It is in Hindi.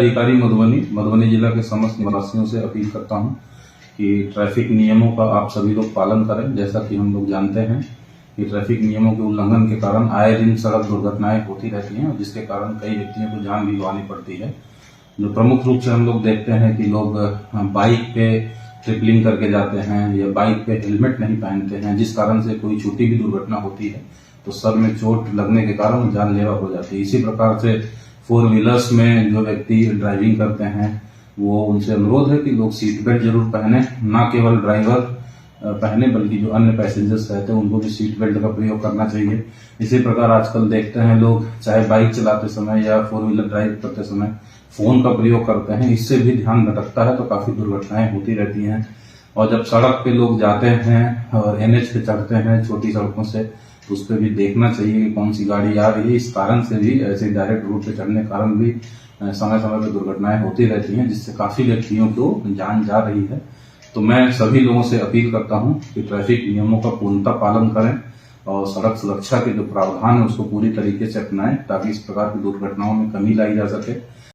अधिकारी मधुबनी जिला के समस्त निवासियों से अपील करता हूं कि ट्रैफिक नियमों का आप सभी लोग पालन करें। जैसा कि हम लोग जानते हैं कि ट्रैफिक नियमों के उल्लंघन के कारण आए दिन सड़क दुर्घटनाएं होती रहती हैं, जिसके कारण कई व्यक्तियों को जान भी गंवानी पड़ती है। जो प्रमुख रूप से हम लोग देखते हैं कि लोग बाइक पे ट्रिपलिंग करके जाते हैं या बाइक पे हेलमेट नहीं पहनते हैं, जिस कारण से कोई छोटी भी दुर्घटना होती है तो सर में चोट लगने के कारण जानलेवा हो जाती है। इसी प्रकार से 4 व्हीलर्स में जो व्यक्ति ड्राइविंग करते हैं वो उनसे अनुरोध है कि लोग सीट बेल्ट जरूर पहने, ना केवल ड्राइवर पहने बल्कि जो अन्य पैसेंजर्स रहते हैं उनको भी सीट बेल्ट का प्रयोग करना चाहिए। इसी प्रकार आजकल देखते हैं लोग चाहे बाइक चलाते समय या 4 व्हीलर ड्राइव करते समय फोन का प्रयोग करते हैं, इससे भी ध्यान भटकता है तो काफी दुर्घटनाएं होती रहती हैं। और जब सड़क पे लोग जाते हैं और एनएच पे चढ़ते हैं छोटी सड़कों से तो उस पर भी देखना चाहिए कि कौन सी गाड़ी आ रही है। इस कारण से भी ऐसे डायरेक्ट रूट पे चढ़ने के कारण भी समय समय पर दुर्घटनाएं होती रहती हैं, जिससे काफी व्यक्तियों को जान जा रही है। तो मैं सभी लोगों से अपील करता हूं कि ट्रैफिक नियमों का पूर्णतः पालन करें और सड़क सुरक्षा के जो प्रावधान है उसको पूरी तरीके से अपनाएं ताकि इस प्रकार की दुर्घटनाओं में कमी लाई जा सके।